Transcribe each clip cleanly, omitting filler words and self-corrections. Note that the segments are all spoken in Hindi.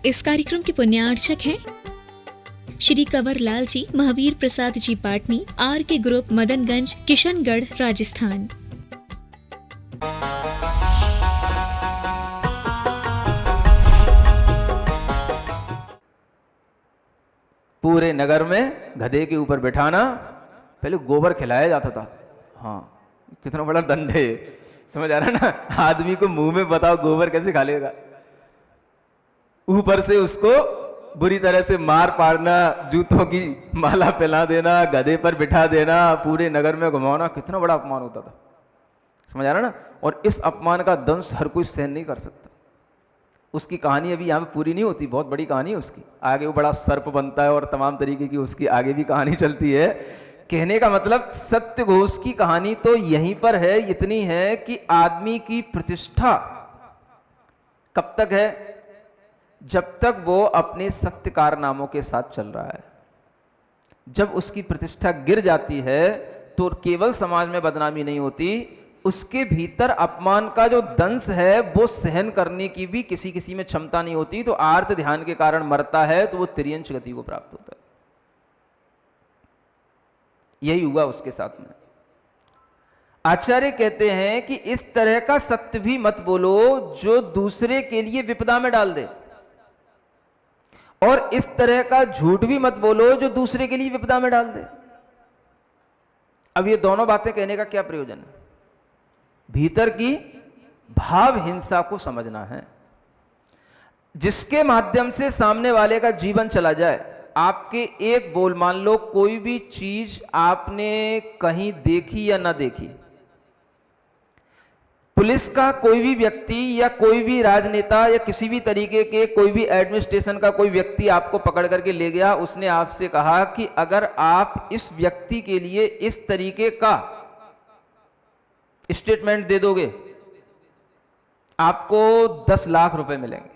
इस कार्यक्रम के पुण्यार्चक हैं श्री कंवर लाल जी, महावीर प्रसाद जी पाटनी, आर के ग्रुप, मदनगंज, किशनगढ़, राजस्थान। पूरे नगर में गधे के ऊपर बैठाना, पहले गोबर खिलाया जाता था। हाँ, कितना बड़ा दंड है, समझ आ रहा है ना। आदमी को मुंह में बताओ गोबर कैसे खा लेगा। ऊपर से उसको बुरी तरह से मार पाड़ना, जूतों की माला पहना देना, गधे पर बिठा देना, पूरे नगर में घुमाना, कितना बड़ा अपमान होता था, समझ आ रहा है ना। और इस अपमान का दंश हर कोई सहन नहीं कर सकता। उसकी कहानी अभी यहाँ पे पूरी नहीं होती, बहुत बड़ी कहानी है उसकी। आगे वो बड़ा सर्प बनता है और तमाम तरीके की उसकी आगे भी कहानी चलती है। कहने का मतलब सत्य घोष की कहानी तो यहीं पर है, इतनी है कि आदमी की प्रतिष्ठा कब तक है? जब तक वो अपने सत्य कारनामों के साथ चल रहा है। जब उसकी प्रतिष्ठा गिर जाती है तो केवल समाज में बदनामी नहीं होती, उसके भीतर अपमान का जो दंश है वो सहन करने की भी किसी किसी में क्षमता नहीं होती, तो आर्त ध्यान के कारण मरता है, तो वो तिर्यंश गति को प्राप्त होता है। यही हुआ उसके साथ में। आचार्य कहते हैं कि इस तरह का सत्य भी मत बोलो जो दूसरे के लिए विपदा में डाल दे, और इस तरह का झूठ भी मत बोलो जो दूसरे के लिए विपदा में डाल दे। अब ये दोनों बातें कहने का क्या प्रयोजन है? भीतर की भाव हिंसा को समझना है, जिसके माध्यम से सामने वाले का जीवन चला जाए। आपके एक बोल, मान लो कोई भी चीज आपने कहीं देखी या ना देखी, पुलिस का कोई भी व्यक्ति या कोई भी राजनेता या किसी भी तरीके के कोई भी एडमिनिस्ट्रेशन का कोई व्यक्ति आपको पकड़ करके ले गया, उसने आपसे कहा कि अगर आप इस व्यक्ति के लिए इस तरीके का स्टेटमेंट दे दोगे आपको 10 लाख रुपए मिलेंगे।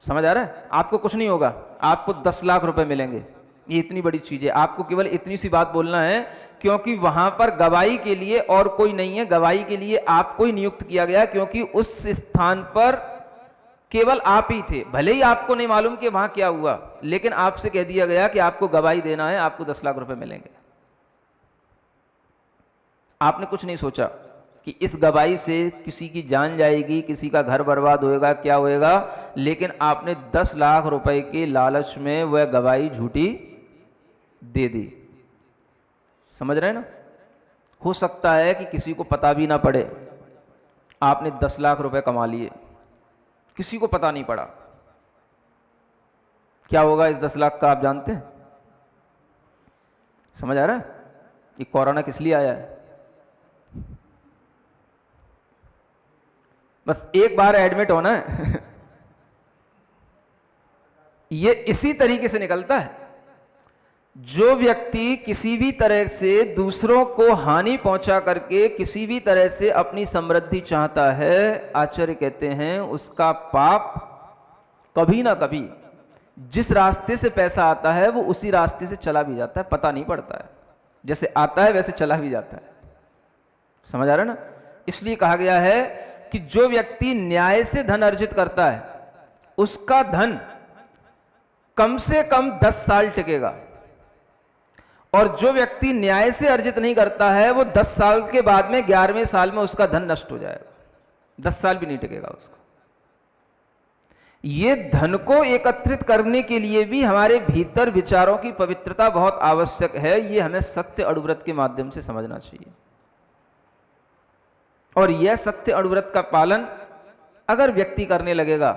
समझ आ रहा है? आपको कुछ नहीं होगा, आपको 10 लाख रुपए मिलेंगे। ये इतनी बड़ी चीज है। आपको केवल इतनी सी बात बोलना है, क्योंकि वहां पर गवाही के लिए और कोई नहीं है, गवाही के लिए आपको ही नियुक्त किया गया, क्योंकि उस स्थान पर केवल आप ही थे। भले ही आपको नहीं मालूम कि वहां क्या हुआ, लेकिन आपसे कह दिया गया कि आपको गवाही देना है, आपको 10 लाख रुपए मिलेंगे। आपने कुछ नहीं सोचा कि इस गवाही से किसी की जान जाएगी, किसी का घर बर्बाद होएगा, क्या होएगा, लेकिन आपने 10 लाख रुपए के लालच में वह गवाही झूठी दे दी। समझ रहे हैं ना? हो सकता है कि किसी को पता भी ना पड़े, आपने 10 लाख रुपए कमा लिए, किसी को पता नहीं पड़ा। क्या होगा इस 10 लाख का आप जानते हैं? समझ आ रहा है? ये कोरोना किस लिए आया है? बस एक बार एडमिट होना है। ये इसी तरीके से निकलता है। जो व्यक्ति किसी भी तरह से दूसरों को हानि पहुंचा करके किसी भी तरह से अपनी समृद्धि चाहता है, आचार्य कहते हैं उसका पाप कभी ना कभी जिस रास्ते से पैसा आता है वो उसी रास्ते से चला भी जाता है, पता नहीं पड़ता है। जैसे आता है वैसे चला भी जाता है। समझ आ रहा है ना? इसलिए कहा गया है कि जो व्यक्ति न्याय से धन अर्जित करता है उसका धन कम से कम 10 साल टिकेगा, और जो व्यक्ति न्याय से अर्जित नहीं करता है वो 10 साल के बाद में 11वें साल में उसका धन नष्ट हो जाएगा, 10 साल भी नहीं टिकेगा उसका। ये धन को एकत्रित करने के लिए भी हमारे भीतर विचारों की पवित्रता बहुत आवश्यक है। ये हमें सत्य अणुव्रत के माध्यम से समझना चाहिए। और यह सत्य अणुव्रत का पालन अगर व्यक्ति करने लगेगा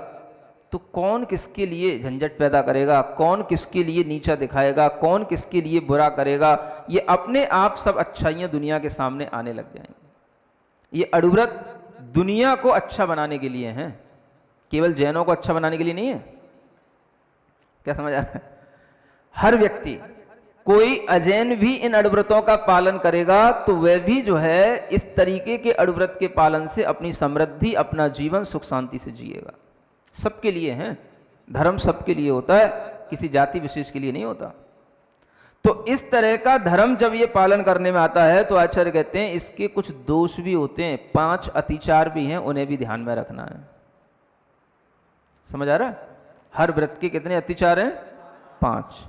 तो कौन किसके लिए झंझट पैदा करेगा, कौन किसके लिए नीचा दिखाएगा, कौन किसके लिए बुरा करेगा, ये अपने आप सब अच्छाइयां दुनिया के सामने आने लग जाएंगी। ये अणुव्रत दुनिया को अच्छा बनाने के लिए है, केवल जैनों को अच्छा बनाने के लिए नहीं है। क्या समझ आ रहा है? हर व्यक्ति, कोई अजैन भी इन अणुव्रतों का पालन करेगा तो वह भी जो है इस तरीके के अणुव्रत के पालन से अपनी समृद्धि, अपना जीवन सुख शांति से जिएगा। सबके लिए है, धर्म सबके लिए होता है, किसी जाति विशेष के लिए नहीं होता। तो इस तरह का धर्म जब ये पालन करने में आता है तो आचार्य कहते हैं इसके कुछ दोष भी होते हैं, 5 अतिचार भी हैं, उन्हें भी ध्यान में रखना है। समझ आ रहा है? हर व्रत के कितने अतिचार हैं? 5।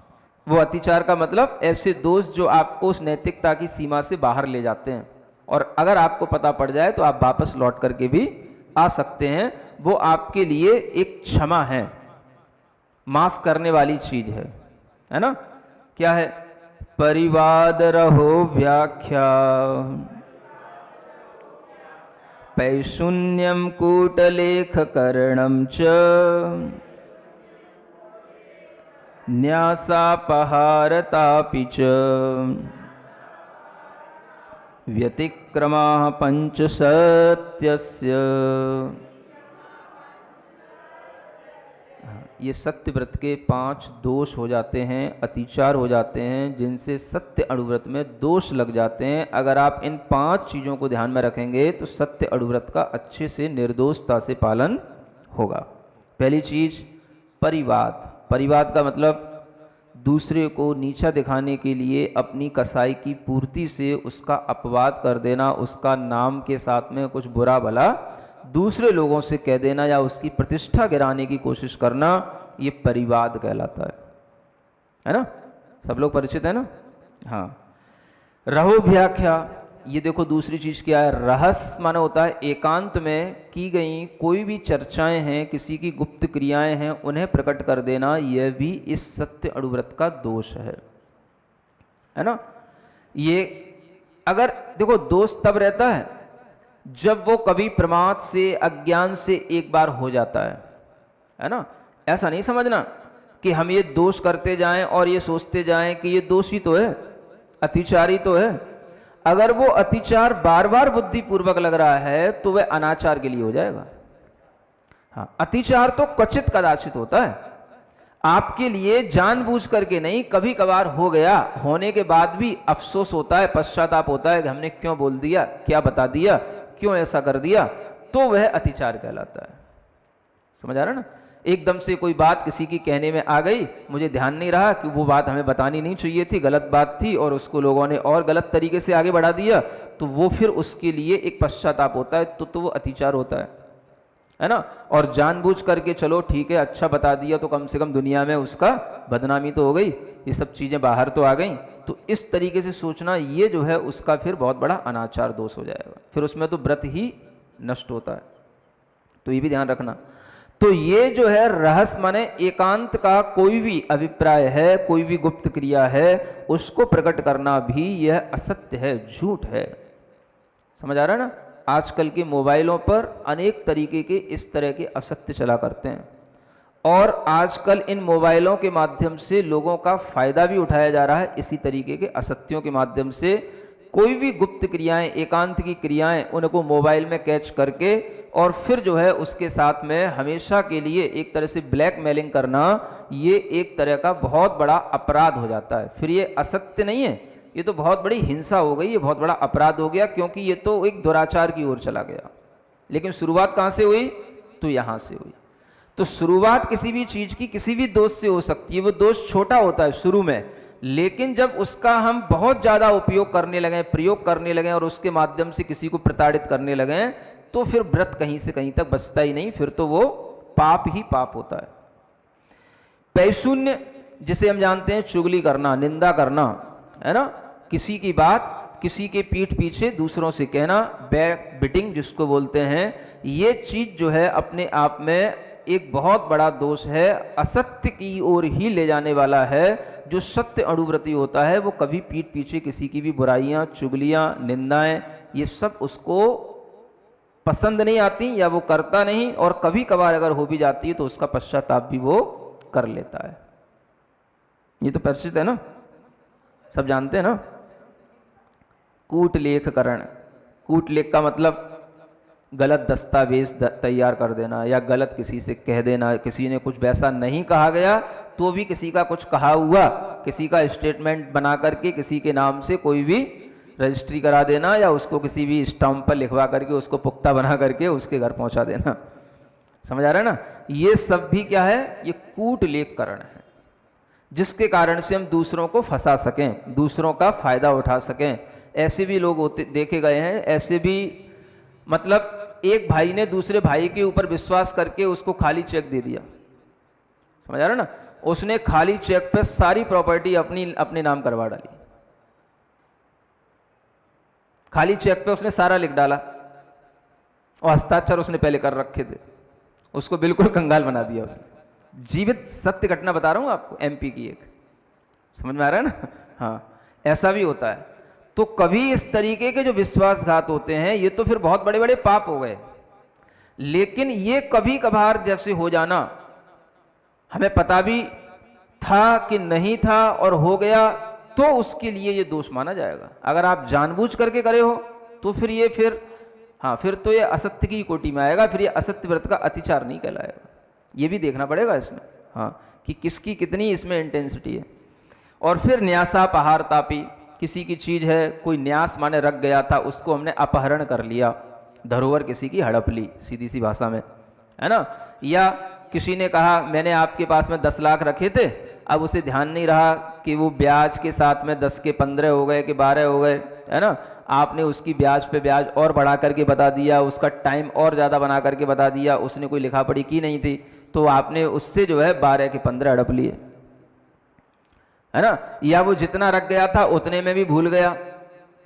वो अतिचार का मतलब ऐसे दोष जो आपको उस नैतिकता की सीमा से बाहर ले जाते हैं, और अगर आपको पता पड़ जाए तो आप वापस लौट करके भी आ सकते हैं। वो आपके लिए एक क्षमा है, माफ करने वाली चीज है ना? क्या है? परिवाद रहो व्याख्या पैशून्यम कूटलेख करणम च न्यासापहारतापि च व्यतिक्रमाः पंच सत्यस्य। ये सत्य व्रत के 5 दोष हो जाते हैं, अतिचार हो जाते हैं, जिनसे सत्य अणुव्रत में दोष लग जाते हैं। अगर आप इन 5 चीज़ों को ध्यान में रखेंगे तो सत्य अणुव्रत का अच्छे से निर्दोषता से पालन होगा। पहली चीज परिवाद। परिवाद का मतलब दूसरे को नीचा दिखाने के लिए अपनी कसाई की पूर्ति से उसका अपवाद कर देना, उसका नाम के साथ में कुछ बुरा भला दूसरे लोगों से कह देना या उसकी प्रतिष्ठा गिराने की कोशिश करना, ये परिवाद कहलाता है ना? सब लोग परिचित है ना? हाँ। रहो व्याख्या, ये देखो दूसरी चीज क्या है? रहस्य माने होता है एकांत में की गई कोई भी चर्चाएं हैं, किसी की गुप्त क्रियाएं हैं, उन्हें प्रकट कर देना, यह भी इस सत्य अणुव्रत का दोष है ना? ये अगर देखो दोष तब रहता है जब वो कभी प्रमाद से, अज्ञान से एक बार हो जाता है ना? ऐसा नहीं समझना कि हम ये दोष करते जाएं और ये सोचते जाएं कि ये दोष ही तो है, अतिचारी तो है। अगर वो अतिचार बार बार बुद्धिपूर्वक लग रहा है तो वह अनाचार के लिए हो जाएगा। हाँ, अतिचार तो क्वचित कदाचित होता है, आपके लिए जानबूझ करके नहीं, कभी कभार हो गया, होने के बाद भी अफसोस होता है, पश्चाताप होता है कि हमने क्यों बोल दिया, क्या बता दिया, क्यों ऐसा कर दिया, तो वह अतिचार कहलाता है। समझ आ रहा है ना? एकदम से कोई बात किसी की कहने में आ गई, मुझे ध्यान नहीं रहा कि वो बात हमें बतानी नहीं चाहिए थी, गलत बात थी, और उसको लोगों ने और गलत तरीके से आगे बढ़ा दिया, तो वो फिर उसके लिए एक पश्चाताप होता है, तो वो अतिचार होता है ना? और जानबूझ करके चलो ठीक है अच्छा बता दिया तो कम से कम दुनिया में उसका बदनामी तो हो गई, ये सब चीजें बाहर तो आ गई, तो इस तरीके से सोचना ये जो है उसका फिर बहुत बड़ा अनाचार दोष हो जाएगा, फिर उसमें तो व्रत ही नष्ट होता है। तो ये भी ध्यान रखना। तो ये जो है रहस्य माने एकांत का कोई भी अभिप्राय है, कोई भी गुप्त क्रिया है, उसको प्रकट करना भी यह असत्य है, झूठ है। समझ आ रहा है ना? आजकल के मोबाइलों पर अनेक तरीके के इस तरह के असत्य चला करते हैं, और आजकल इन मोबाइलों के माध्यम से लोगों का फायदा भी उठाया जा रहा है। इसी तरीके के असत्यों के माध्यम से कोई भी गुप्त क्रियाएं, एकांत की क्रियाएं, उनको मोबाइल में कैच करके और फिर जो है उसके साथ में हमेशा के लिए एक तरह से ब्लैकमेलिंग करना, ये एक तरह का बहुत बड़ा अपराध हो जाता है। फिर ये असत्य नहीं है, ये तो बहुत बड़ी हिंसा हो गई, ये बहुत बड़ा अपराध हो गया, क्योंकि ये तो एक दुराचार की ओर चला गया। लेकिन शुरुआत कहाँ से हुई? तो यहाँ से हुई। तो शुरुआत किसी भी चीज की किसी भी दोष से हो सकती है, वो दोष छोटा होता है शुरू में, लेकिन जब उसका हम बहुत ज्यादा उपयोग करने लगे, प्रयोग करने लगे, और उसके माध्यम से किसी को प्रताड़ित करने लगे, तो फिर व्रत कहीं से कहीं तक बचता ही नहीं, फिर तो वो पाप ही पाप होता है। पैशून्य जिसे हम जानते हैं चुगली करना, निंदा करना, है ना? किसी की बात किसी के पीठ पीछे दूसरों से कहना, बैक बिटिंग जिसको बोलते हैं, ये चीज जो है अपने आप में एक बहुत बड़ा दोष है, असत्य की ओर ही ले जाने वाला है। जो सत्य अणुव्रती होता है वो कभी पीठ पीछे किसी की भी बुराइयां, चुगलियां, निंदाएं, ये सब उसको पसंद नहीं आती या वो करता नहीं, और कभी कभार अगर हो भी जाती है तो उसका पश्चाताप भी वो कर लेता है। ये तो परिचित है ना, सब जानते हैं ना? कूटलेखकरण, कूटलेख का मतलब गलत दस्तावेज तैयार कर देना या गलत किसी से कह देना, किसी ने कुछ वैसा नहीं कहा गया तो भी किसी का कुछ कहा हुआ, किसी का स्टेटमेंट बना करके किसी के नाम से कोई भी रजिस्ट्री करा देना, या उसको किसी भी स्टाम्प पर लिखवा करके उसको पुख्ता बना करके उसके घर पहुंचा देना। समझ आ रहा है ना? ये सब भी क्या है? ये कूटलेखकरण है, जिसके कारण से हम दूसरों को फंसा सकें, दूसरों का फायदा उठा सकें। ऐसे भी लोग होते देखे गए हैं, ऐसे भी मतलब एक भाई ने दूसरे भाई के ऊपर विश्वास करके उसको खाली चेक दे दिया, समझ आ रहा है ना। उसने खाली चेक पे सारी प्रॉपर्टी अपने नाम करवा डाली, खाली चेक पे उसने सारा लिख डाला और हस्ताक्षर उसने पहले कर रखे थे, उसको बिल्कुल कंगाल बना दिया उसने। जीवित सत्य घटना बता रहा हूं आपको, एमपी की एक, समझ में आ रहा है ना। हाँ, ऐसा भी होता है। तो कभी इस तरीके के जो विश्वासघात होते हैं ये तो फिर बहुत बड़े बड़े पाप हो गए, लेकिन ये कभी कभार जैसे हो जाना, हमें पता भी था कि नहीं था और हो गया, तो उसके लिए ये दोष माना जाएगा। अगर आप जानबूझ करके करे हो तो फिर हाँ, फिर तो ये असत्य की कोटि में आएगा, फिर ये असत्य व्रत का अतिचार नहीं कहलाएगा। ये भी देखना पड़ेगा इसमें, हाँ, कि किसकी कितनी इसमें इंटेंसिटी है। और फिर न्यासापहार तापी, किसी की चीज है, कोई न्यास माने रख गया था, उसको हमने अपहरण कर लिया, धरोहर किसी की हड़प ली, सीधी सी भाषा में, है ना। या किसी ने कहा मैंने आपके पास में 10 लाख रखे थे, अब उसे ध्यान नहीं रहा कि वो ब्याज के साथ में 10 के 15 हो गए कि 12 हो गए, है ना। आपने उसकी ब्याज पे ब्याज और बढ़ा करके बता दिया, उसका टाइम और ज़्यादा बना करके बता दिया, उसने कोई लिखा पढ़ी की नहीं थी, तो आपने उससे जो है 12 के 15 हड़प लिए, है ना। या वो जितना रख गया था उतने में भी भूल गया,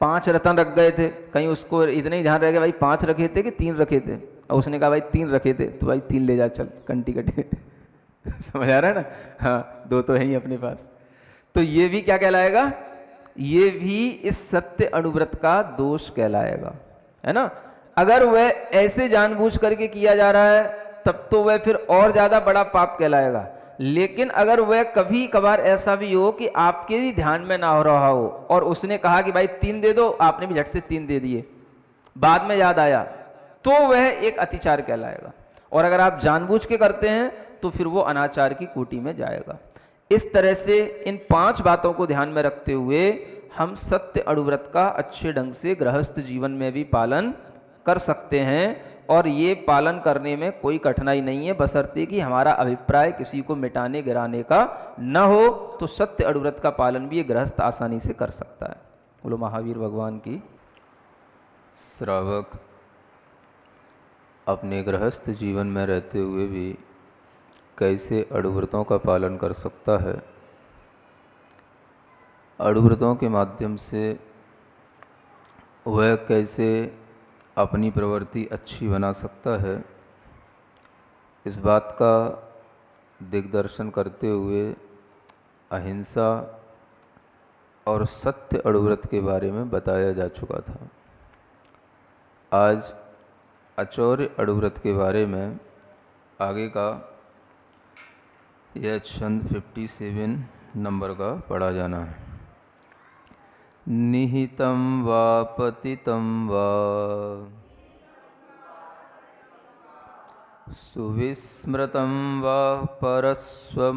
5 रतन रख गए थे, कहीं उसको इतना ही ध्यान रह गया भाई 5 रखे थे कि 3 रखे थे, और उसने कहा भाई 3 रखे थे, तो भाई 3 ले जा चल, कंटी कटे। समझ आ रहा है ना। हाँ, 2 तो है ही अपने पास। तो ये भी क्या कहलाएगा, ये भी इस सत्य अनुव्रत का दोष कहलाएगा, है ना। अगर वह ऐसे जानबूझ करके किया जा रहा है तब तो वह फिर और ज्यादा बड़ा पाप कहलाएगा। लेकिन अगर वह कभी कभार ऐसा भी हो कि आपके ही ध्यान में ना हो रहा हो और उसने कहा कि भाई 3 दे दो, आपने भी झट से 3 दे दिए, बाद में याद आया, तो वह एक अतिचार कहलाएगा। और अगर आप जानबूझ के करते हैं तो फिर वो अनाचार की कोटि में जाएगा। इस तरह से इन 5 बातों को ध्यान में रखते हुए हम सत्य अनुव्रत का अच्छे ढंग से गृहस्थ जीवन में भी पालन कर सकते हैं, और ये पालन करने में कोई कठिनाई नहीं है, बशर्ते कि हमारा अभिप्राय किसी को मिटाने गिराने का न हो, तो सत्य अनुव्रत का पालन भी ये गृहस्थ आसानी से कर सकता है। बोलो महावीर भगवान की। श्रावक अपने गृहस्थ जीवन में रहते हुए भी कैसे अनुव्रतों का पालन कर सकता है, अनुव्रतों के माध्यम से वह कैसे अपनी प्रवृत्ति अच्छी बना सकता है, इस बात का दिग्दर्शन करते हुए अहिंसा और सत्य अनुव्रत के बारे में बताया जा चुका था। आज अचौर्य अनुव्रत के बारे में आगे का यह छंद 57 नंबर का पढ़ा जाना है। निहितं वा पतितं वा सुविस्मृतं वा परस्वमविसृष्टं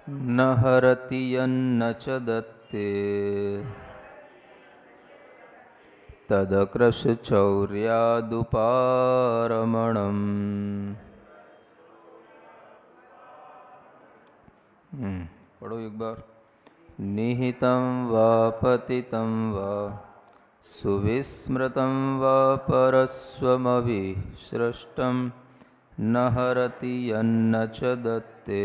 न हरति यन्न च दत्ते तदकृशचौर्यादुपारमणम्। पढ़ो एक बार। निहितं वा पतितं वा सुविस्मृतं वा परस्वमविसृष्टं न हरति यन्न च दत्ते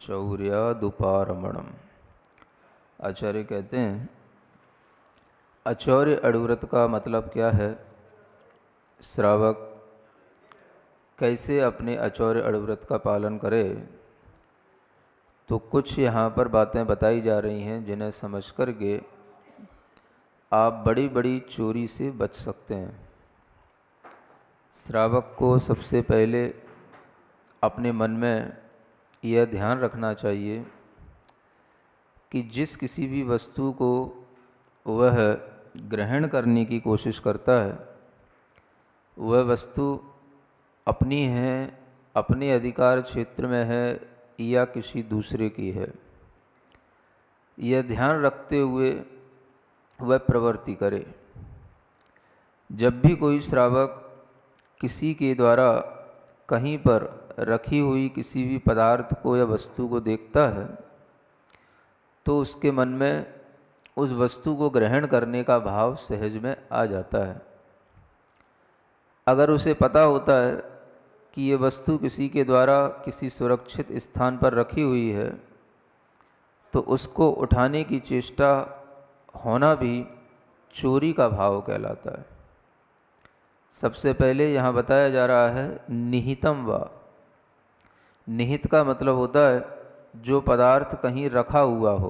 चौर्यादुपारमणम्। आचार्य कहते हैं अचौर्य अनुव्रत का मतलब क्या है, श्रावक कैसे अपने अचौर्य अनुव्रत का पालन करे। तो कुछ यहाँ पर बातें बताई जा रही हैं जिन्हें समझ कर के आप बड़ी बड़ी चोरी से बच सकते हैं। श्रावक को सबसे पहले अपने मन में यह ध्यान रखना चाहिए कि जिस किसी भी वस्तु को वह ग्रहण करने की कोशिश करता है वह वस्तु अपनी है, अपने अधिकार क्षेत्र में है या किसी दूसरे की है, यह ध्यान रखते हुए वह प्रवृत्ति करे। जब भी कोई श्रावक किसी के द्वारा कहीं पर रखी हुई किसी भी पदार्थ को या वस्तु को देखता है तो उसके मन में उस वस्तु को ग्रहण करने का भाव सहज में आ जाता है। अगर उसे पता होता है कि ये वस्तु किसी के द्वारा किसी सुरक्षित स्थान पर रखी हुई है तो उसको उठाने की चेष्टा होना भी चोरी का भाव कहलाता है। सबसे पहले यहाँ बताया जा रहा है निहितम वा। निहित का मतलब होता है जो पदार्थ कहीं रखा हुआ हो।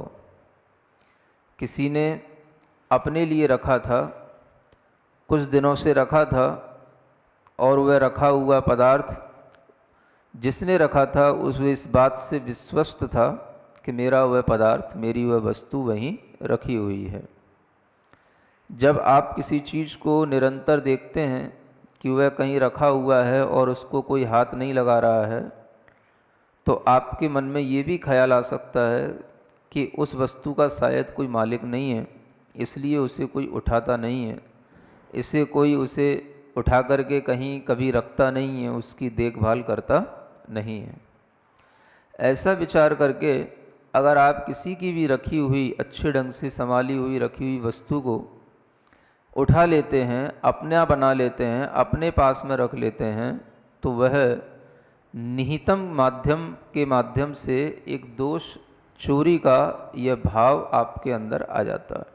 किसी ने अपने लिए रखा था, कुछ दिनों से रखा था, और वह रखा हुआ पदार्थ जिसने रखा था उस इस बात से विश्वस्त था कि मेरा वह पदार्थ, मेरी वह वस्तु वहीं रखी हुई है। जब आप किसी चीज़ को निरंतर देखते हैं कि वह कहीं रखा हुआ है और उसको कोई हाथ नहीं लगा रहा है, तो आपके मन में ये भी ख्याल आ सकता है कि उस वस्तु का शायद कोई मालिक नहीं है, इसलिए उसे कोई उठाता नहीं है, इसे कोई उसे उठा करके कहीं कभी रखता नहीं है, उसकी देखभाल करता नहीं है। ऐसा विचार करके अगर आप किसी की भी रखी हुई, अच्छे ढंग से संभाली हुई रखी हुई वस्तु को उठा लेते हैं, अपना बना लेते हैं, अपने पास में रख लेते हैं, तो वह निहितम माध्यम के माध्यम से एक दोष, चोरी का यह भाव आपके अंदर आ जाता है।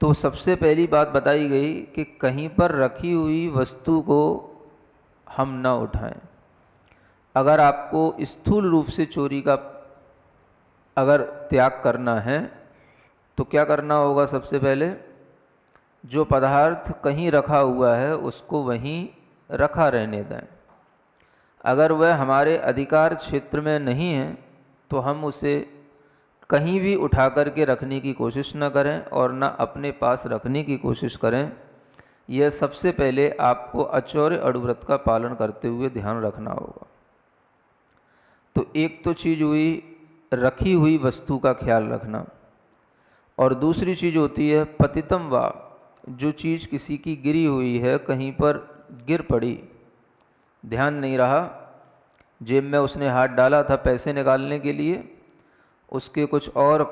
तो सबसे पहली बात बताई गई कि कहीं पर रखी हुई वस्तु को हम न उठाएं। अगर आपको स्थूल रूप से चोरी का अगर त्याग करना है तो क्या करना होगा? सबसे पहले जो पदार्थ कहीं रखा हुआ है उसको वहीं रखा रहने दें। अगर वह हमारे अधिकार क्षेत्र में नहीं है तो हम उसे कहीं भी उठा करके रखने की कोशिश न करें और न अपने पास रखने की कोशिश करें। यह सबसे पहले आपको अचौर्य अणुव्रत का पालन करते हुए ध्यान रखना होगा। तो एक तो चीज़ हुई रखी हुई वस्तु का ख्याल रखना, और दूसरी चीज़ होती है पतितम वा। जो चीज़ किसी की गिरी हुई है, कहीं पर गिर पड़ी, ध्यान नहीं रहा, जेब में उसने हाथ डाला था पैसे निकालने के लिए, उसके कुछ और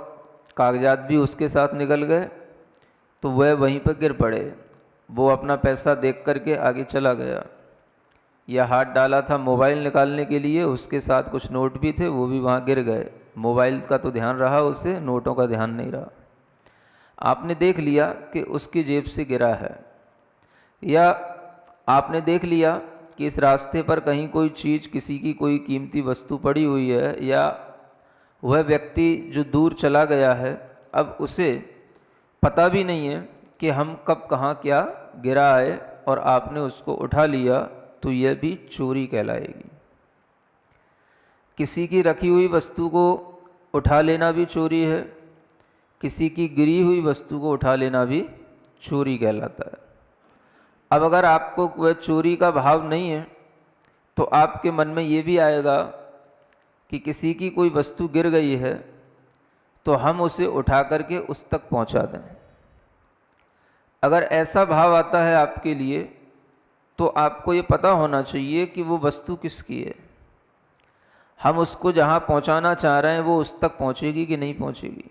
कागजात भी उसके साथ निकल गए, तो वह वहीं पर गिर पड़े। वो अपना पैसा देख करके आगे चला गया। या हाथ डाला था मोबाइल निकालने के लिए, उसके साथ कुछ नोट भी थे, वो भी वहाँ गिर गए। मोबाइल का तो ध्यान रहा उसे, नोटों का ध्यान नहीं रहा। आपने देख लिया कि उसकी जेब से गिरा है, या आपने देख लिया कि इस रास्ते पर कहीं कोई चीज़, किसी की कोई कीमती वस्तु पड़ी हुई है, या वह व्यक्ति जो दूर चला गया है अब उसे पता भी नहीं है कि हम कब कहाँ क्या गिरा है, और आपने उसको उठा लिया, तो यह भी चोरी कहलाएगी। किसी की रखी हुई वस्तु को उठा लेना भी चोरी है, किसी की गिरी हुई वस्तु को उठा लेना भी चोरी कहलाता है। अब अगर आपको वह चोरी का भाव नहीं है तो आपके मन में ये भी आएगा कि किसी की कोई वस्तु गिर गई है तो हम उसे उठा करके उस तक पहुंचा दें। अगर ऐसा भाव आता है आपके लिए तो आपको ये पता होना चाहिए कि वो वस्तु किसकी है। हम उसको जहाँ पहुँचाना चाह रहे हैं वो उस तक पहुँचेगी कि नहीं पहुँचेगी।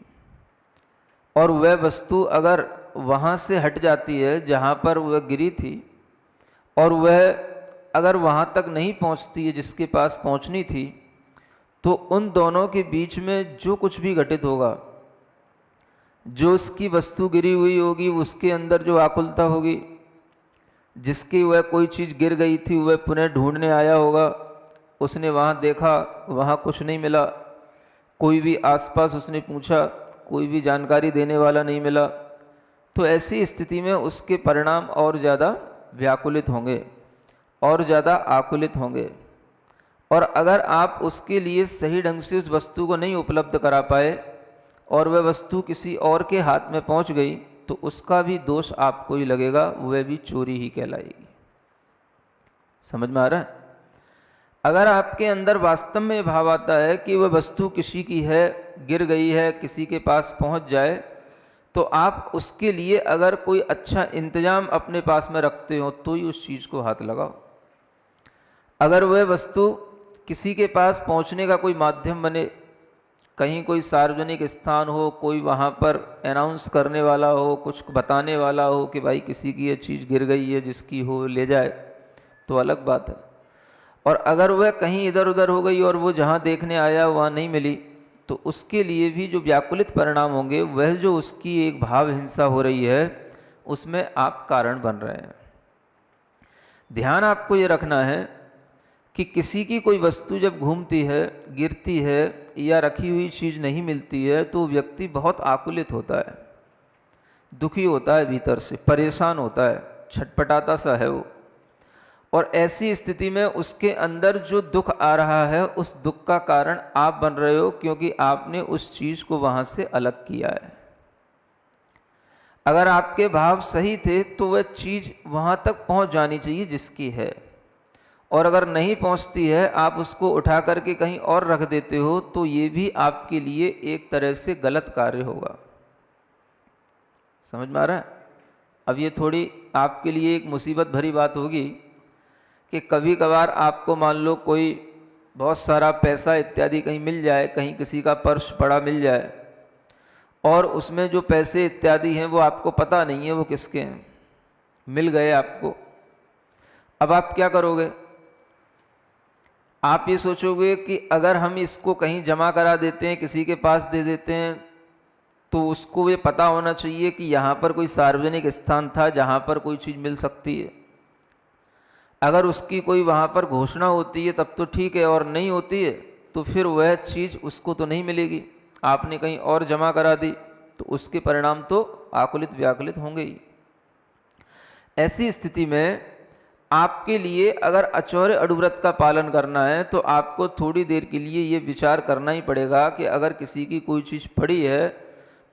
और वह वस्तु अगर वहाँ से हट जाती है जहाँ पर वह गिरी थी, और वह अगर वहाँ तक नहीं पहुँचती है जिसके पास पहुँचनी थी, तो उन दोनों के बीच में जो कुछ भी घटित होगा, जो उसकी वस्तु गिरी हुई होगी उसके अंदर जो आकुलता होगी, जिसकी वह कोई चीज़ गिर गई थी वह पुनः ढूंढने आया होगा, उसने वहाँ देखा, वहाँ कुछ नहीं मिला, कोई भी आसपास उसने पूछा, कोई भी जानकारी देने वाला नहीं मिला, तो ऐसी स्थिति में उसके परिणाम और ज़्यादा व्याकुलित होंगे और ज़्यादा आकुलित होंगे। और अगर आप उसके लिए सही ढंग से उस वस्तु को नहीं उपलब्ध करा पाए और वह वस्तु किसी और के हाथ में पहुंच गई, तो उसका भी दोष आपको ही लगेगा, वह भी चोरी ही कहलाएगी। समझ में आ रहा है? अगर आपके अंदर वास्तव में भाव आता है कि वह वस्तु किसी की है, गिर गई है, किसी के पास पहुंच जाए, तो आप उसके लिए अगर कोई अच्छा इंतजाम अपने पास में रखते हो तो ही उस चीज़ को हाथ लगाओ। अगर वह वस्तु किसी के पास पहुंचने का कोई माध्यम बने, कहीं कोई सार्वजनिक स्थान हो, कोई वहाँ पर अनाउंस करने वाला हो, कुछ बताने वाला हो कि भाई किसी की ये चीज़ गिर गई है, जिसकी हो ले जाए, तो अलग बात है। और अगर वह कहीं इधर उधर हो गई और वो जहाँ देखने आया वहाँ नहीं मिली, तो उसके लिए भी जो व्याकुलित परिणाम होंगे, वह जो उसकी एक भाव हिंसा हो रही है, उसमें आप कारण बन रहे हैं। ध्यान आपको ये रखना है कि किसी की कोई वस्तु जब घूमती है, गिरती है या रखी हुई चीज़ नहीं मिलती है, तो व्यक्ति बहुत आकुलित होता है, दुखी होता है, भीतर से परेशान होता है, छटपटाता सा है वो। और ऐसी स्थिति में उसके अंदर जो दुख आ रहा है, उस दुख का कारण आप बन रहे हो, क्योंकि आपने उस चीज़ को वहाँ से अलग किया है। अगर आपके भाव सही थे तो वह चीज़ वहाँ तक पहुँच जानी चाहिए जिसकी है, और अगर नहीं पहुँचती है, आप उसको उठा करके कहीं और रख देते हो, तो ये भी आपके लिए एक तरह से गलत कार्य होगा। समझ में आ रहा है? अब ये थोड़ी आपके लिए एक मुसीबत भरी बात होगी कि कभी कभार आपको मान लो कोई बहुत सारा पैसा इत्यादि कहीं मिल जाए, कहीं किसी का पर्स पड़ा मिल जाए, और उसमें जो पैसे इत्यादि हैं वो आपको पता नहीं है वो किसके हैं, मिल गए आपको। अब आप क्या करोगे? आप ये सोचोगे कि अगर हम इसको कहीं जमा करा देते हैं, किसी के पास दे देते हैं, तो उसको ये पता होना चाहिए कि यहाँ पर कोई सार्वजनिक स्थान था जहाँ पर कोई चीज़ मिल सकती है। अगर उसकी कोई वहाँ पर घोषणा होती है तब तो ठीक है, और नहीं होती है तो फिर वह चीज़ उसको तो नहीं मिलेगी। आपने कहीं और जमा करा दी तो उसके परिणाम तो आकुलित व्याकुलित होंगे ही। ऐसी स्थिति में आपके लिए अगर अचौर्य अडुव्रत का पालन करना है, तो आपको थोड़ी देर के लिए ये विचार करना ही पड़ेगा कि अगर किसी की कोई चीज़ पड़ी है,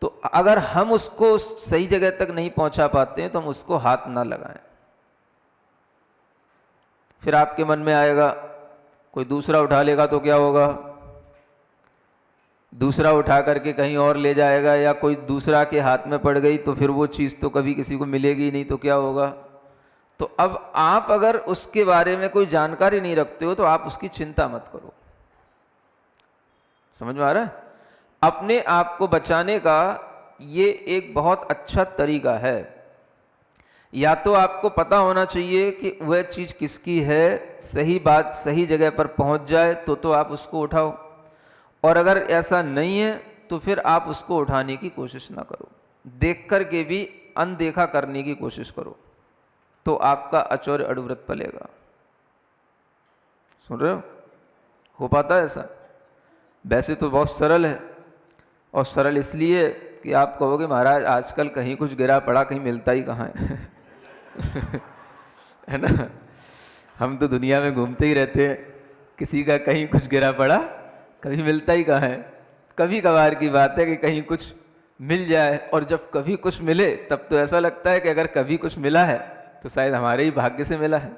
तो अगर हम उसको सही जगह तक नहीं पहुंचा पाते हैं तो हम उसको हाथ ना लगाएं। फिर आपके मन में आएगा कोई दूसरा उठा लेगा तो क्या होगा, दूसरा उठा करके कहीं और ले जाएगा, या कोई दूसरा के हाथ में पड़ गई तो फिर वो चीज़ तो कभी किसी को मिलेगी नहीं, तो क्या होगा। तो अब आप अगर उसके बारे में कोई जानकारी नहीं रखते हो तो आप उसकी चिंता मत करो। समझ में आ रहा है? अपने आप को बचाने का ये एक बहुत अच्छा तरीका है। या तो आपको पता होना चाहिए कि वह चीज़ किसकी है, सही बात सही जगह पर पहुंच जाए तो आप उसको उठाओ, और अगर ऐसा नहीं है तो फिर आप उसको उठाने की कोशिश ना करो, देख कर के भी अनदेखा करने की कोशिश करो, तो आपका अचौर्य अडुव्रत पलेगा। सुन रहे हो पाता है ऐसा? वैसे तो बहुत सरल है, और सरल इसलिए कि आप कहोगे महाराज आजकल कहीं कुछ गिरा पड़ा कहीं मिलता ही कहाँ है है ना? हम तो दुनिया में घूमते ही रहते हैं, किसी का कहीं कुछ गिरा पड़ा कभी मिलता ही कहाँ है। कभी कभार की बात है कि कहीं कुछ मिल जाए, और जब कभी कुछ मिले तब तो ऐसा लगता है कि अगर कभी कुछ मिला है तो शायद हमारे ही भाग्य से मिला है।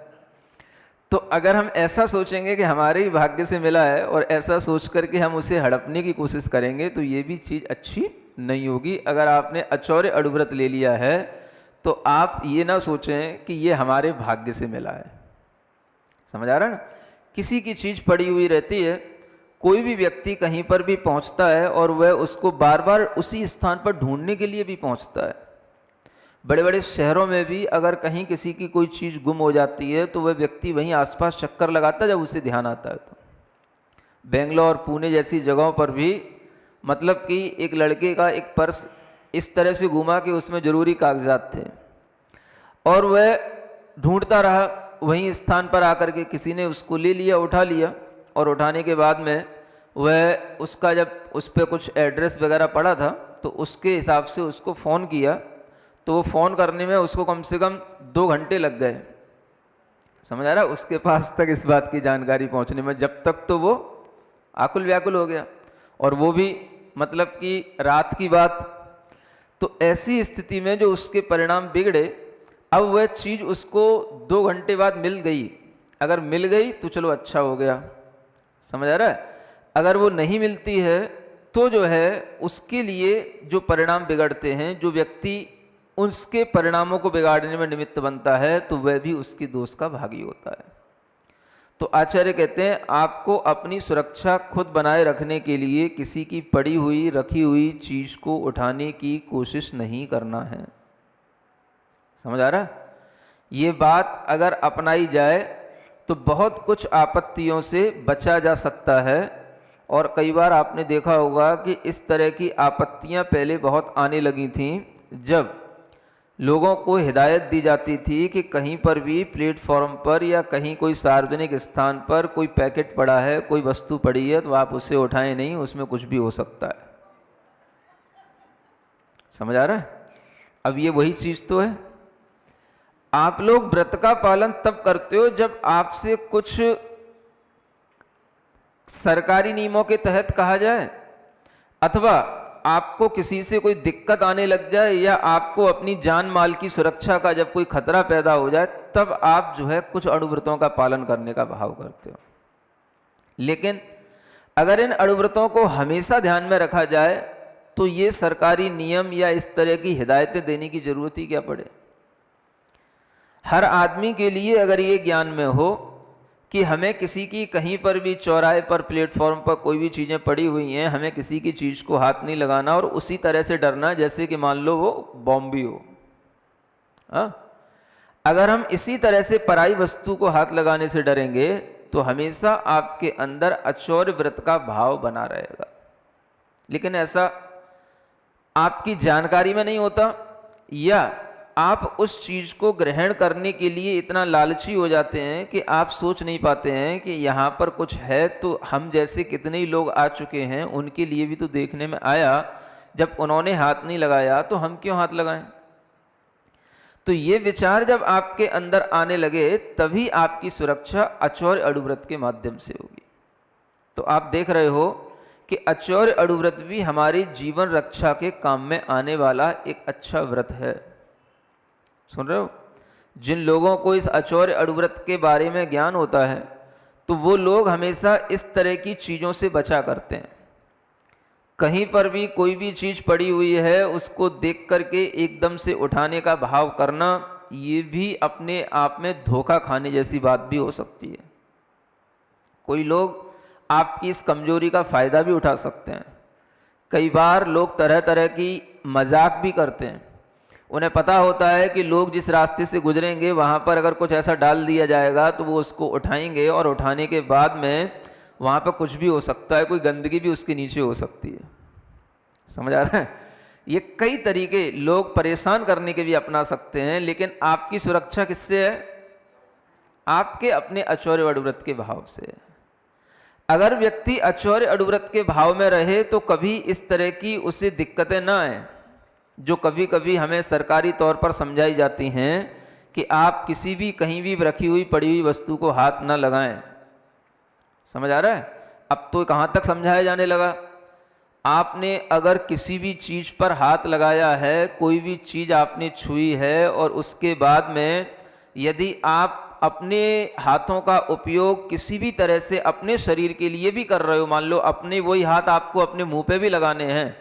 तो अगर हम ऐसा सोचेंगे कि हमारे ही भाग्य से मिला है, और ऐसा सोच करके हम उसे हड़पने की कोशिश करेंगे, तो ये भी चीज़ अच्छी नहीं होगी। अगर आपने अचौर्य अडुव्रत ले लिया है तो आप ये ना सोचें कि ये हमारे भाग्य से मिला है। समझ आ रहा है ना? किसी की चीज़ पड़ी हुई रहती है, कोई भी व्यक्ति कहीं पर भी पहुंचता है और वह उसको बार बार उसी स्थान पर ढूंढने के लिए भी पहुंचता है। बड़े बड़े शहरों में भी अगर कहीं किसी की कोई चीज़ गुम हो जाती है तो वह व्यक्ति वहीं आसपास चक्कर लगाता है जब उसे ध्यान आता है। तो बेंगलोर पुणे जैसी जगहों पर भी मतलब कि एक लड़के का एक पर्स इस तरह से घुमा कि उसमें ज़रूरी कागजात थे, और वह ढूंढता रहा, वहीं स्थान पर आकर के किसी ने उसको ले लिया, उठा लिया, और उठाने के बाद में वह उसका जब उस पर कुछ एड्रेस वगैरह पड़ा था तो उसके हिसाब से उसको फ़ोन किया, तो वो फ़ोन करने में उसको कम से कम 2 घंटे लग गए। समझ आ रहा है? उसके पास तक इस बात की जानकारी पहुंचने में, जब तक तो वो आकुल व्याकुल हो गया, और वो भी मतलब कि रात की बात। तो ऐसी स्थिति में जो उसके परिणाम बिगड़े, अब वह चीज़ उसको 2 घंटे बाद मिल गई। अगर मिल गई तो चलो अच्छा हो गया। समझ आ रहा है? अगर वो नहीं मिलती है तो जो है उसके लिए जो परिणाम बिगड़ते हैं, जो व्यक्ति उसके परिणामों को बिगाड़ने में निमित्त बनता है, तो वह भी उसकी दोष का भागी होता है। तो आचार्य कहते हैं आपको अपनी सुरक्षा खुद बनाए रखने के लिए किसी की पड़ी हुई रखी हुई चीज को उठाने की कोशिश नहीं करना है। समझ आ रहा? ये बात अगर अपनाई जाए तो बहुत कुछ आपत्तियों से बचा जा सकता है। और कई बार आपने देखा होगा कि इस तरह की आपत्तियां पहले बहुत आने लगी थीं जब लोगों को हिदायत दी जाती थी कि कहीं पर भी प्लेटफॉर्म पर या कहीं कोई सार्वजनिक स्थान पर कोई पैकेट पड़ा है, कोई वस्तु पड़ी है, तो आप उसे उठाएं नहीं, उसमें कुछ भी हो सकता है। समझ आ रहा है? अब ये वही चीज तो है। आप लोग व्रत का पालन तब करते हो जब आपसे कुछ सरकारी नियमों के तहत कहा जाए, अथवा आपको किसी से कोई दिक्कत आने लग जाए, या आपको अपनी जान माल की सुरक्षा का जब कोई खतरा पैदा हो जाए, तब आप जो है कुछ अणुव्रतों का पालन करने का भाव करते हो। लेकिन अगर इन अणुव्रतों को हमेशा ध्यान में रखा जाए तो ये सरकारी नियम या इस तरह की हिदायतें देने की जरूरत ही क्या पड़े। हर आदमी के लिए अगर ये ज्ञान में हो कि हमें किसी की कहीं पर भी चौराहे पर, प्लेटफॉर्म पर कोई भी चीज़ें पड़ी हुई हैं, हमें किसी की चीज़ को हाथ नहीं लगाना और उसी तरह से डरना जैसे कि मान लो वो बॉम्ब भी हो। अगर हम इसी तरह से पराई वस्तु को हाथ लगाने से डरेंगे तो हमेशा आपके अंदर अचौर्य व्रत का भाव बना रहेगा। लेकिन ऐसा आपकी जानकारी में नहीं होता, या आप उस चीज को ग्रहण करने के लिए इतना लालची हो जाते हैं कि आप सोच नहीं पाते हैं कि यहाँ पर कुछ है, तो हम जैसे कितने ही लोग आ चुके हैं, उनके लिए भी तो देखने में आया, जब उन्होंने हाथ नहीं लगाया तो हम क्यों हाथ लगाएं। तो ये विचार जब आपके अंदर आने लगे तभी आपकी सुरक्षा अचौर्य अणुव्रत के माध्यम से होगी। तो आप देख रहे हो कि अचौर्य अणुव्रत भी हमारी जीवन रक्षा के काम में आने वाला एक अच्छा व्रत है। सुन रहे हो? जिन लोगों को इस अचौर्य अणुव्रत के बारे में ज्ञान होता है तो वो लोग हमेशा इस तरह की चीज़ों से बचा करते हैं। कहीं पर भी कोई भी चीज़ पड़ी हुई है उसको देख करके एकदम से उठाने का भाव करना, ये भी अपने आप में धोखा खाने जैसी बात भी हो सकती है। कोई लोग आपकी इस कमजोरी का फायदा भी उठा सकते हैं। कई बार लोग तरह तरह की मजाक भी करते हैं। उन्हें पता होता है कि लोग जिस रास्ते से गुजरेंगे वहाँ पर अगर कुछ ऐसा डाल दिया जाएगा तो वो उसको उठाएंगे, और उठाने के बाद में वहाँ पर कुछ भी हो सकता है, कोई गंदगी भी उसके नीचे हो सकती है। समझ आ रहा है? ये कई तरीके लोग परेशान करने के भी अपना सकते हैं, लेकिन आपकी सुरक्षा किससे है? आपके अपने अचौर्य अणुव्रत के भाव से। अगर व्यक्ति अचौर्य अणुव्रत के भाव में रहे तो कभी इस तरह की उसे दिक्कतें ना आए जो कभी कभी हमें सरकारी तौर पर समझाई जाती हैं कि आप किसी भी कहीं भी रखी हुई पड़ी हुई वस्तु को हाथ न लगाएं। समझ आ रहा है? अब तो कहाँ तक समझाया जाने लगा, आपने अगर किसी भी चीज़ पर हाथ लगाया है, कोई भी चीज़ आपने छुई है, और उसके बाद में यदि आप अपने हाथों का उपयोग किसी भी तरह से अपने शरीर के लिए भी कर रहे हो, मान लो अपने वही हाथ आपको अपने मुंह पे भी लगाने हैं,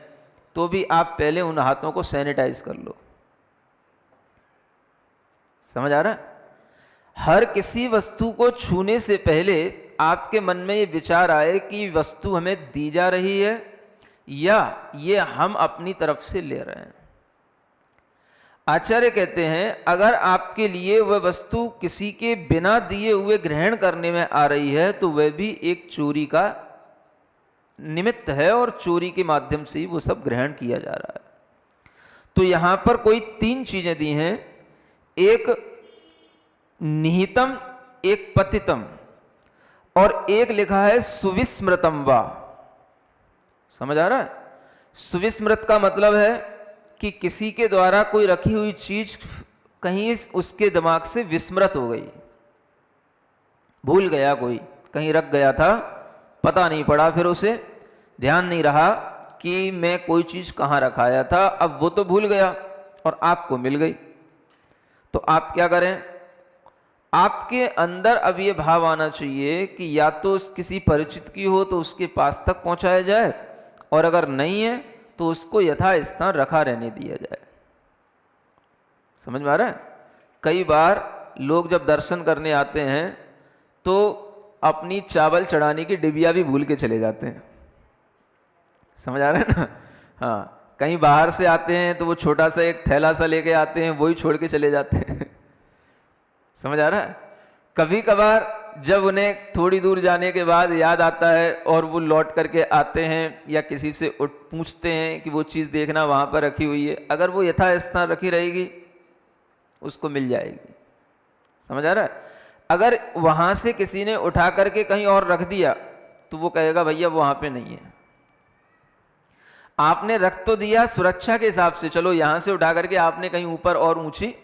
तो भी आप पहले उन हाथों को सैनिटाइज कर लो। समझ आ रहा है? हर किसी वस्तु को छूने से पहले आपके मन में ये विचार आए कि वस्तु हमें दी जा रही है या ये हम अपनी तरफ से ले रहे हैं। आचार्य कहते हैं अगर आपके लिए वह वस्तु किसी के बिना दिए हुए ग्रहण करने में आ रही है तो वह भी एक चोरी का निमित्त है, और चोरी के माध्यम से ही वो सब ग्रहण किया जा रहा है। तो यहां पर कोई तीन चीजें दी हैं, एक निहितम, एक पतितम, और एक लिखा है सुविस्मृतम वा। समझ आ रहा है? सुविस्मृत का मतलब है कि किसी के द्वारा कोई रखी हुई चीज कहीं उसके दिमाग से विस्मृत हो गई, भूल गया, कोई कहीं रख गया था, पता नहीं पड़ा, फिर उसे ध्यान नहीं रहा कि मैं कोई चीज कहाँ रखाया था, अब वो तो भूल गया और आपको मिल गई। तो आप क्या करें? आपके अंदर अब ये भाव आना चाहिए कि या तो किसी परिचित की हो तो उसके पास तक पहुंचाया जाए, और अगर नहीं है तो उसको यथास्थान रखा रहने दिया जाए। समझ में आ रहा है? कई बार लोग जब दर्शन करने आते हैं तो अपनी चावल चढ़ाने की डिबिया भी भूल के चले जाते हैं। समझ आ रहा है ना? हाँ, कहीं बाहर से आते हैं तो वो छोटा सा एक थैला सा लेके आते हैं, वही छोड़ के चले जाते हैं। समझ आ रहा है? कभी कभार जब उन्हें थोड़ी दूर जाने के बाद याद आता है और वो लौट करके आते हैं या किसी से पूछते हैं कि वो चीज़ देखना वहाँ पर रखी हुई है, अगर वो यथास्थान रखी रहेगी उसको मिल जाएगी। समझ आ रहा है? अगर वहाँ से किसी ने उठा करके कहीं और रख दिया तो वो कहेगा भैया वो वहाँ पे नहीं है। आपने रख तो दिया सुरक्षा के हिसाब से, चलो यहाँ से उठा करके आपने कहीं ऊपर और ऊंची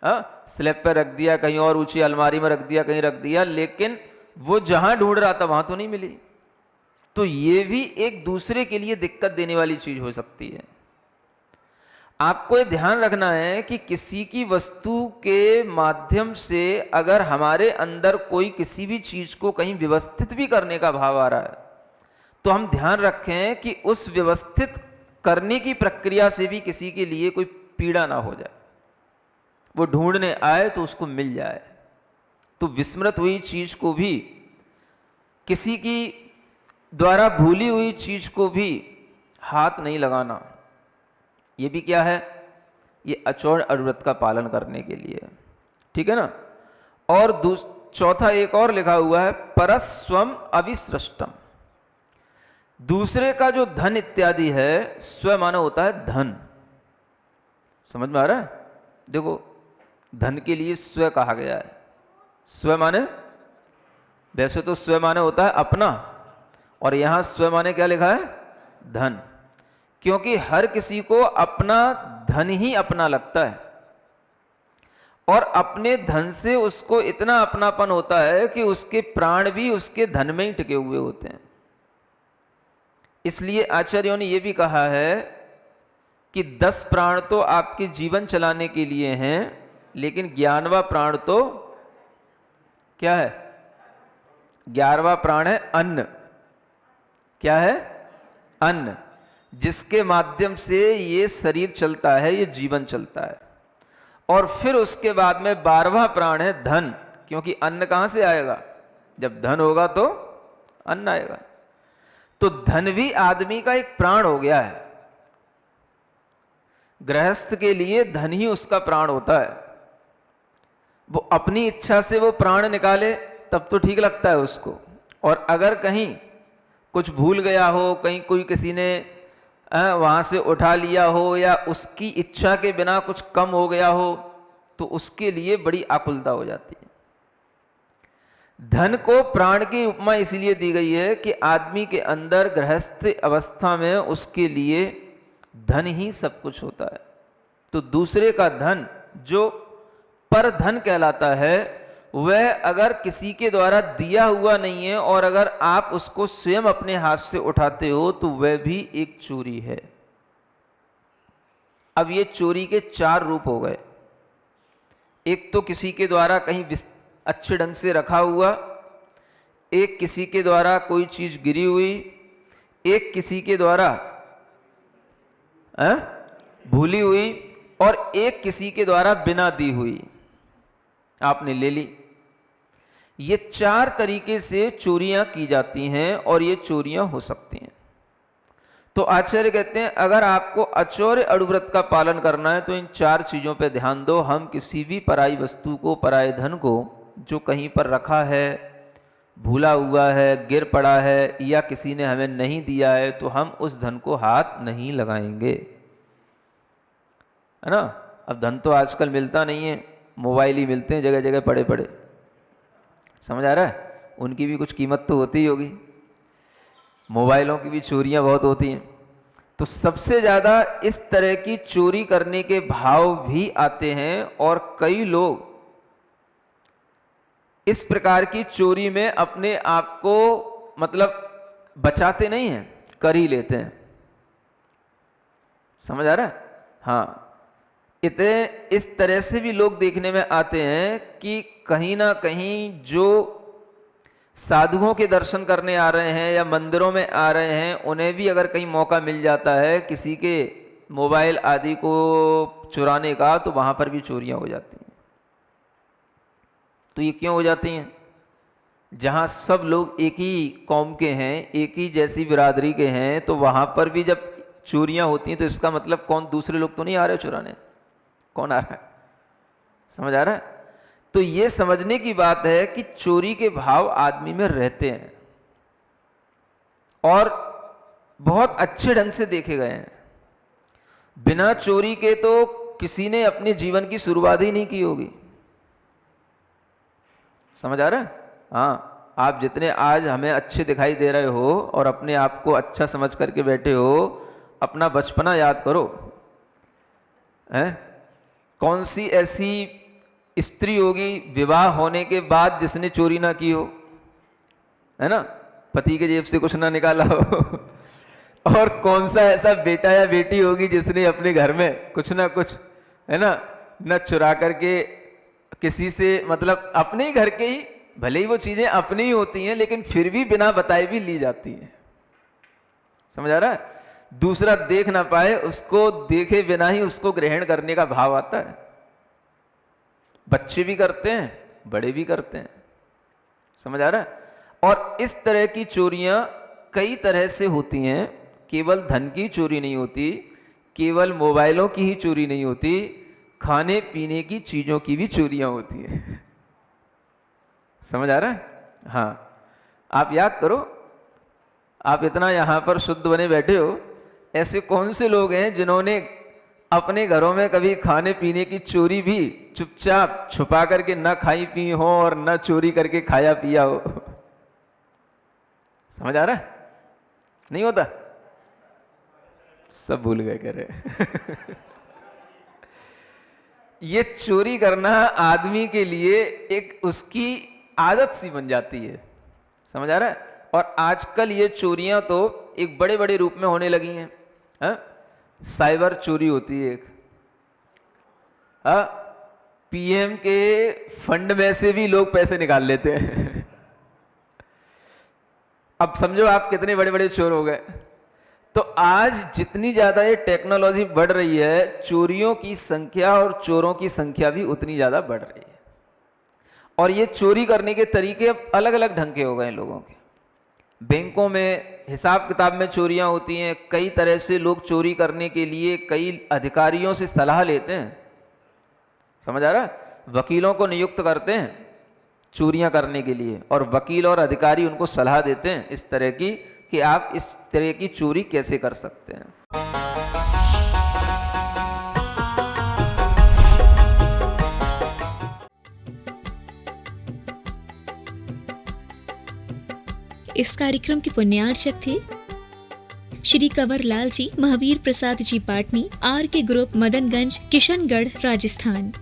स्लैब पर रख दिया, कहीं और ऊंची अलमारी में रख दिया, कहीं रख दिया, लेकिन वो जहां ढूंढ रहा था वहां तो नहीं मिली। तो ये भी एक दूसरे के लिए दिक्कत देने वाली चीज हो सकती है। आपको ये ध्यान रखना है कि किसी की वस्तु के माध्यम से अगर हमारे अंदर कोई किसी भी चीज को कहीं व्यवस्थित भी करने का भाव आ रहा है तो हम ध्यान रखें कि उस व्यवस्थित करने की प्रक्रिया से भी किसी के लिए कोई पीड़ा ना हो जाए, वो ढूंढने आए तो उसको मिल जाए। तो विस्मृत हुई चीज को भी, किसी की द्वारा भूली हुई चीज को भी हाथ नहीं लगाना। ये भी क्या है? ये अचौड़ अड़ुरत का पालन करने के लिए, ठीक है ना? और चौथा एक और लिखा हुआ है, परस्वम अविसृष्टम। दूसरे का जो धन इत्यादि है, स्व माने होता है धन। समझ में आ रहा है? देखो, धन के लिए स्व कहा गया है। स्व माने, वैसे तो स्व माने होता है अपना, और यहां स्व माने क्या लिखा है? धन। क्योंकि हर किसी को अपना धन ही अपना लगता है, और अपने धन से उसको इतना अपनापन होता है कि उसके प्राण भी उसके धन में ही टिके हुए होते हैं। इसलिए आचार्यों ने यह भी कहा है कि 10 प्राण तो आपके जीवन चलाने के लिए हैं, लेकिन 11वां प्राण तो क्या है? 11वां प्राण है अन्न। क्या है? अन्न, जिसके माध्यम से ये शरीर चलता है, ये जीवन चलता है। और फिर उसके बाद में 12वां प्राण है धन, क्योंकि अन्न कहां से आएगा? जब धन होगा तो अन्न आएगा। तो धन भी आदमी का एक प्राण हो गया है। गृहस्थ के लिए धन ही उसका प्राण होता है। वो अपनी इच्छा से वो प्राण निकाले तब तो ठीक लगता है उसको, और अगर कहीं कुछ भूल गया हो, कहीं कोई किसी ने वहां से उठा लिया हो, या उसकी इच्छा के बिना कुछ कम हो गया हो, तो उसके लिए बड़ी आकुलता हो जाती है। धन को प्राण की उपमा इसलिए दी गई है कि आदमी के अंदर गृहस्थ अवस्था में उसके लिए धन ही सब कुछ होता है। तो दूसरे का धन जो पर धन कहलाता है, वह अगर किसी के द्वारा दिया हुआ नहीं है और अगर आप उसको स्वयं अपने हाथ से उठाते हो तो वह भी एक चोरी है। अब ये चोरी के 4 रूप हो गए। एक तो किसी के द्वारा कहीं अच्छे ढंग से रखा हुआ, एक किसी के द्वारा कोई चीज गिरी हुई, एक किसी के द्वारा भूली हुई, और एक किसी के द्वारा बिना दी हुई आपने ले ली। ये 4 तरीके से चोरियां की जाती हैं और ये चोरियां हो सकती हैं। तो आचार्य कहते हैं अगर आपको अचौर्य अणुव्रत का पालन करना है तो इन 4 चीजों पर ध्यान दो। हम किसी भी पराई वस्तु को, पराये धन को जो कहीं पर रखा है, भूला हुआ है, गिर पड़ा है, या किसी ने हमें नहीं दिया है, तो हम उस धन को हाथ नहीं लगाएंगे, है ना? अब धन तो आजकल मिलता नहीं है, मोबाइल ही मिलते हैं जगह जगह पड़े पड़े। समझ आ रहा है? उनकी भी कुछ कीमत तो होती ही होगी। मोबाइलों की भी चोरियां बहुत होती हैं। तो सबसे ज़्यादा इस तरह की चोरी करने के भाव भी आते हैं, और कई लोग इस प्रकार की चोरी में अपने आप को मतलब बचाते नहीं हैं, कर ही लेते हैं। समझ आ रहा है? हाँ, इतने इस तरह से भी लोग देखने में आते हैं कि कहीं ना कहीं जो साधुओं के दर्शन करने आ रहे हैं या मंदिरों में आ रहे हैं, उन्हें भी अगर कहीं मौका मिल जाता है किसी के मोबाइल आदि को चुराने का, तो वहां पर भी चोरियां हो जाती हैं। तो ये क्यों हो जाती हैं? जहाँ सब लोग एक ही कौम के हैं, एक ही जैसी बिरादरी के हैं, तो वहाँ पर भी जब चोरियाँ होती हैं तो इसका मतलब कौन, दूसरे लोग तो नहीं आ रहे चुराने, कौन आ रहा है? समझ आ रहा है? तो ये समझने की बात है कि चोरी के भाव आदमी में रहते हैं और बहुत अच्छे ढंग से देखे गए हैं। बिना चोरी के तो किसी ने अपने जीवन की शुरुआत ही नहीं की होगी। समझ आ रहा है? हाँ, आप जितने आज हमें अच्छे दिखाई दे रहे हो और अपने आप को अच्छा समझ करके बैठे हो, अपना बचपना याद करो। हैं? कौन सी ऐसी स्त्री होगी विवाह होने के बाद जिसने चोरी ना की हो, है ना? पति के जेब से कुछ ना निकाला हो। और कौन सा ऐसा बेटा या बेटी होगी जिसने अपने घर में कुछ ना कुछ, है ना, न चुरा करके किसी से, मतलब अपने ही घर के ही, भले ही वो चीजें अपनी ही होती हैं लेकिन फिर भी बिना बताए भी ली जाती हैं। समझ आ रहा है? दूसरा देख ना पाए, उसको देखे बिना ही उसको ग्रहण करने का भाव आता है। बच्चे भी करते हैं, बड़े भी करते हैं। समझ आ रहा है? और इस तरह की चोरियां कई तरह से होती हैं। केवल धन की चोरी नहीं होती, केवल मोबाइलों की ही चोरी नहीं होती, खाने पीने की चीजों की भी चोरियां होती हैं। समझ आ रहा है? हाँ, आप याद करो, आप इतना यहां पर शुद्ध बने बैठे हो, ऐसे कौन से लोग हैं जिन्होंने अपने घरों में कभी खाने पीने की चोरी भी चुपचाप छुपा करके न खाई पी हो और न चोरी करके खाया पिया हो? समझ आ रहा है? नहीं होता? सब भूल गए कह रहे। ये चोरी करना आदमी के लिए एक उसकी आदत सी बन जाती है। समझ आ रहा है? और आजकल ये चोरियां तो एक बड़े बड़े रूप में होने लगी हैं। हाँ? साइबर चोरी होती है एक। हाँ? पीएम के फंड में से भी लोग पैसे निकाल लेते हैं। अब समझो आप कितने बड़े बड़े चोर हो गए। तो आज जितनी ज्यादा ये टेक्नोलॉजी बढ़ रही है, चोरियों की संख्या और चोरों की संख्या भी उतनी ज्यादा बढ़ रही है। और ये चोरी करने के तरीके अब अलग अलग ढंग के हो गए लोगों के। बैंकों में हिसाब किताब में चोरियां होती हैं। कई तरह से लोग चोरी करने के लिए कई अधिकारियों से सलाह लेते हैं। समझ आ रहा है? वकीलों को नियुक्त करते हैं चोरियां करने के लिए, और वकील और अधिकारी उनको सलाह देते हैं इस तरह की कि आप इस तरह की चोरी कैसे कर सकते हैं। इस कार्यक्रम के पुण्यार्चक थे श्री कंवर लाल जी महावीर प्रसाद जी पाटनी, आर के ग्रुप, मदनगंज, किशनगढ़, राजस्थान।